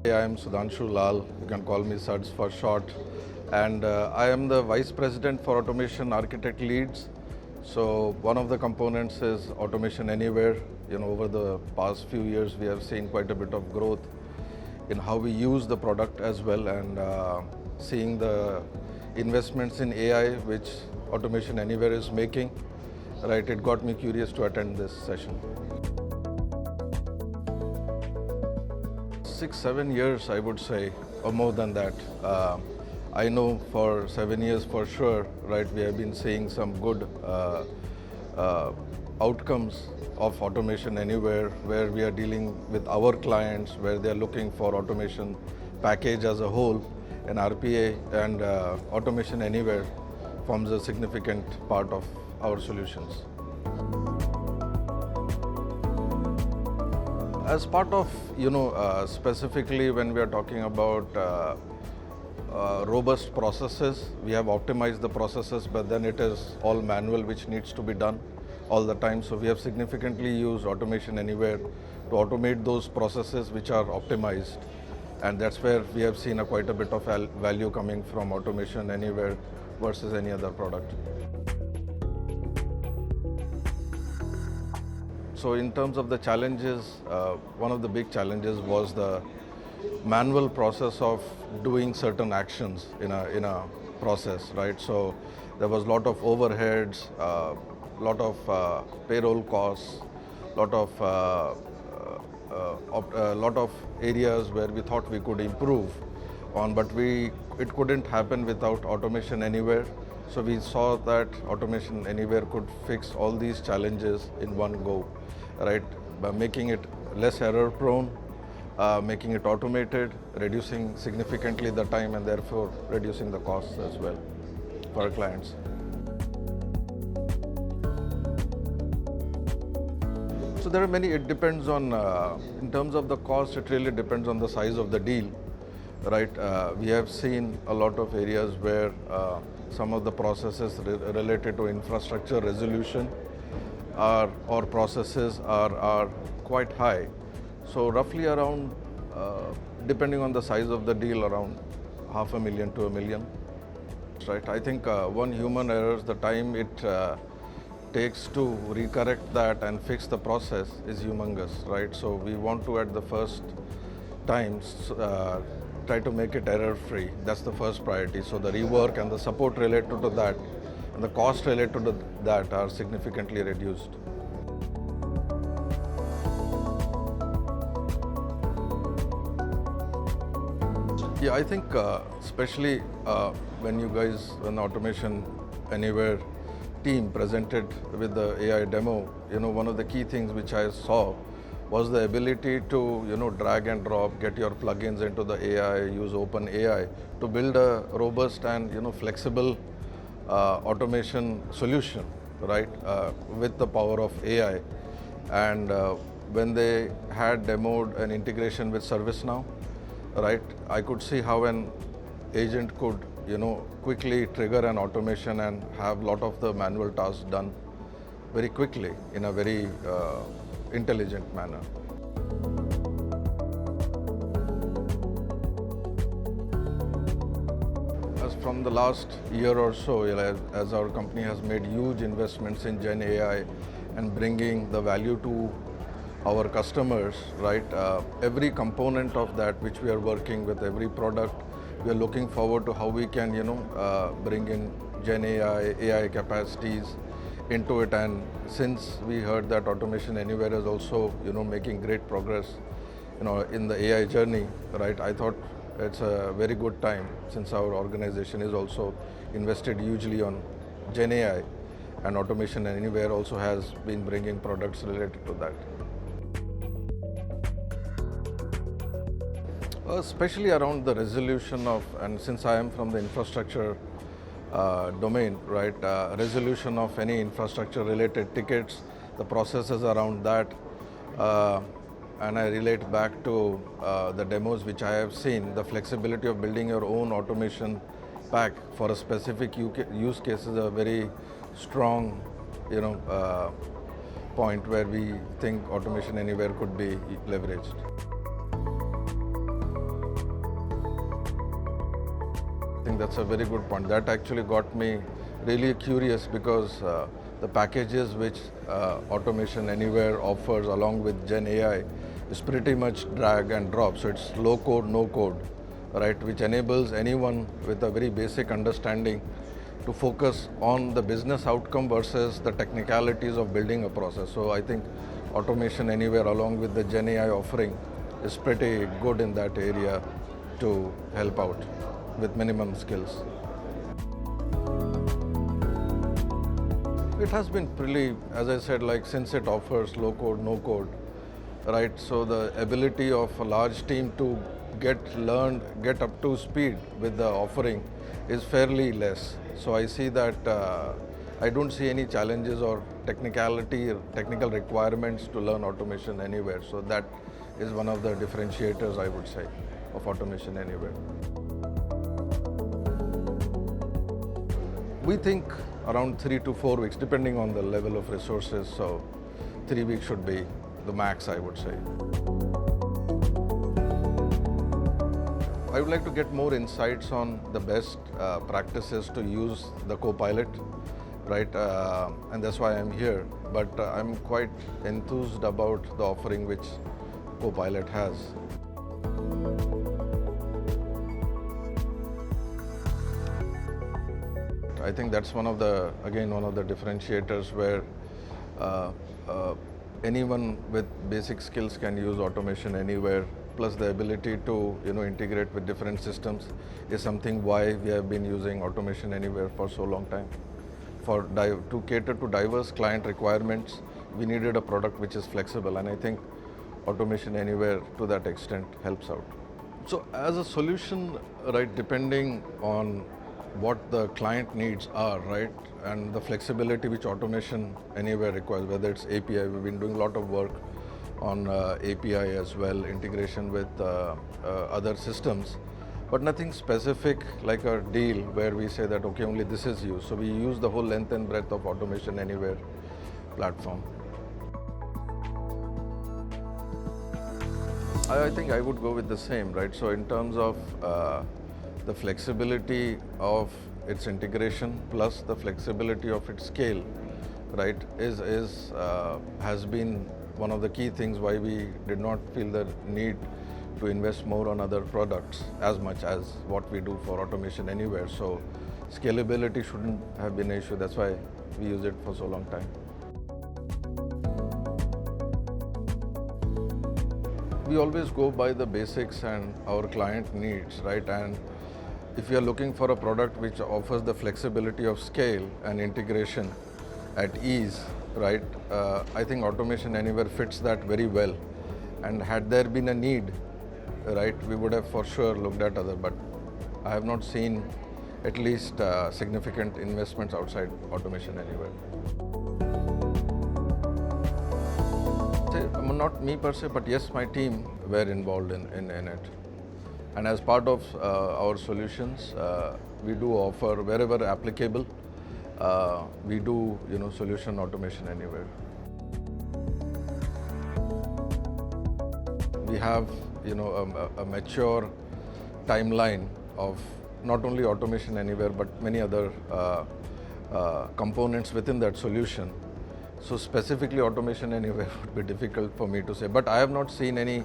I am Sudhanshu Lal, you can call me Suds for short, and I am the Vice President for Automation Architect Leads. So one of the components is Automation Anywhere. Over the past few years, we have seen quite a bit of growth in how we use the product as well, and seeing the investments in AI which Automation Anywhere is making. Right, it got me curious to attend this session. 6-7 years, I would say, or more than that. I know for 7 years for sure, right, we have been seeing some good outcomes of Automation Anywhere, where we are dealing with our clients, where they are looking for automation package as a whole, and RPA and Automation Anywhere forms a significant part of our solutions. As part of, specifically when we are talking about robust processes, we have optimized the processes, but then it is all manual, which needs to be done all the time. So we have significantly used Automation Anywhere to automate those processes which are optimized. And that's where we have seen quite a bit of value coming from Automation Anywhere versus any other product. So in terms of the challenges, one of the big challenges was the manual process of doing certain actions in a process, right? So there was a lot of overheads, lot of payroll costs, lot of areas where we thought we could improve on, but it couldn't happen without Automation Anywhere. So we saw that Automation Anywhere could fix all these challenges in one go, right? By making it less error prone, making it automated, reducing significantly the time, and therefore reducing the costs as well for our clients. So there are many, it depends on, in terms of the cost, it really depends on the size of the deal, right? We have seen a lot of areas where some of the processes related to infrastructure resolution or processes are quite high. So roughly around, depending on the size of the deal, around $500,000 to $1 million, right? I think one human error, the time it takes to recorrect that and fix the process is humongous, right? So we want to, at the first times, try to make it error-free. That's the first priority. So the rework and the support related to that and the cost related to that are significantly reduced. Yeah, I think especially when the Automation Anywhere team presented with the AI demo, one of the key things which I saw was the ability to, drag and drop, get your plugins into the AI, use Open AI to build a robust and, flexible automation solution, right, with the power of AI. And when they had demoed an integration with ServiceNow, right, I could see how an agent could, quickly trigger an automation and have a lot of the manual tasks done very quickly in a very intelligent manner. As from the last year or so, as our company has made huge investments in Gen AI and bringing the value to our customers, right? Every component of that which we are working with, every product, we are looking forward to how we can, bring in Gen AI capacities into it. And since we heard that Automation Anywhere is also, making great progress, in the AI journey, right? I thought it's a very good time, since our organization is also invested hugely on Gen AI, and Automation Anywhere also has been bringing products related to that. Especially around the resolution of, and since I am from the infrastructure domain, right, resolution of any infrastructure related tickets, the processes around that, and I relate back to the demos which I have seen, the flexibility of building your own automation pack for a specific use case is a very strong, point where we think Automation Anywhere could be leveraged. that's a very good point. That actually got me really curious because the packages which Automation Anywhere offers along with Gen AI is pretty much drag and drop. So it's low code, no code, right, which enables anyone with a very basic understanding to focus on the business outcome versus the technicalities of building a process. So I think Automation Anywhere along with the Gen AI offering is pretty good in that area to help out with minimum skills. It has been pretty, as I said, like since it offers low code, no code, right? So the ability of a large team to get up to speed with the offering is fairly less. So I see that I don't see any challenges or technical requirements to learn Automation Anywhere. So that is one of the differentiators, I would say, of Automation Anywhere. We think around 3 to 4 weeks, depending on the level of resources. So 3 weeks should be the max, I would say. I would like to get more insights on the best practices to use the Copilot, right? And that's why I'm here. But I'm quite enthused about the offering which Copilot has. I think that's one of the differentiators where anyone with basic skills can use Automation Anywhere. Plus the ability to integrate with different systems is something why we have been using Automation Anywhere for so long time. To cater to diverse client requirements, we needed a product which is flexible, and I think Automation Anywhere to that extent helps out. So as a solution, right, depending on what the client needs are, right, and the flexibility which Automation Anywhere requires, whether it's API, we've been doing a lot of work on API as well, integration with other systems, but nothing specific like a deal where we say that, okay, only this is used. So we use the whole length and breadth of Automation Anywhere platform. I think I would go with the same, right? So in terms of the flexibility of its integration plus the flexibility of its scale, right, has been one of the key things why we did not feel the need to invest more on other products as much as what we do for Automation Anywhere. So scalability shouldn't have been an issue. That's why we use it for so long time. We always go by the basics and our client needs, right? And if you are looking for a product which offers the flexibility of scale and integration at ease, right, I think Automation Anywhere fits that very well. And had there been a need, right, we would have for sure looked at other, but I have not seen at least significant investments outside Automation Anywhere. Not me per se, but yes, my team were involved in it. And as part of our solutions, we do offer wherever applicable, we do solution Automation Anywhere. We have a mature timeline of not only Automation Anywhere but many other components within that solution. So specifically Automation Anywhere would be difficult for me to say, but I have not seen any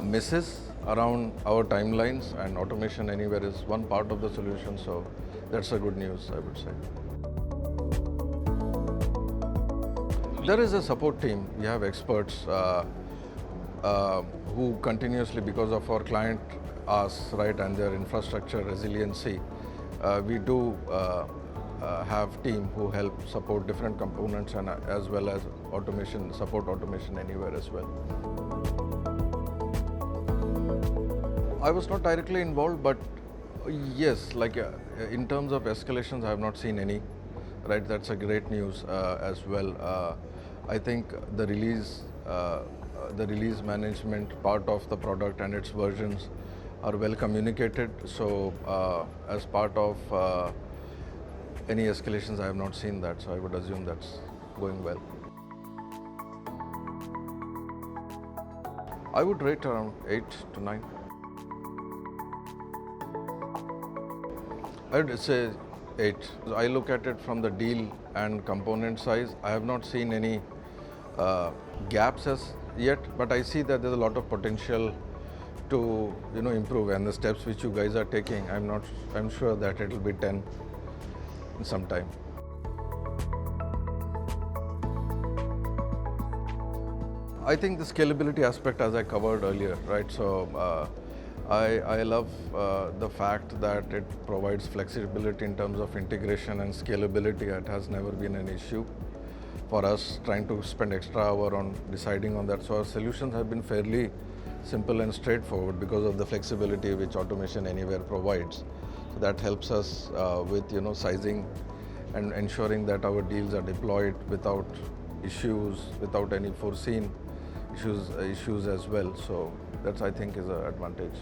misses around our timelines, and Automation Anywhere is one part of the solution, so that's a good news, I would say. There is a support team. We have experts who continuously, because of our client asks, right, and their infrastructure resiliency, we do have team who help support different components and as well as support Automation Anywhere as well. I was not directly involved, but yes, like in terms of escalations, I have not seen any, right? That's a great news as well. I think the release management part of the product and its versions are well communicated. So as part of any escalations, I have not seen that. So I would assume that's going well. I would rate around 8 to 9. I'd say 8. I look at it from the deal and component size. I have not seen any uh, gaps as yet, but I see that there's a lot of potential to improve, and the steps which you guys are taking, I'm sure that it will be 10 in some time. I think the scalability aspect, as I covered earlier, right? So I love the fact that it provides flexibility in terms of integration and scalability. It has never been an issue for us trying to spend extra hour on deciding on that. So our solutions have been fairly simple and straightforward because of the flexibility which Automation Anywhere provides. So that helps us with sizing and ensuring that our deals are deployed without issues, without any foreseen issues as well. So that's, I think, is an advantage.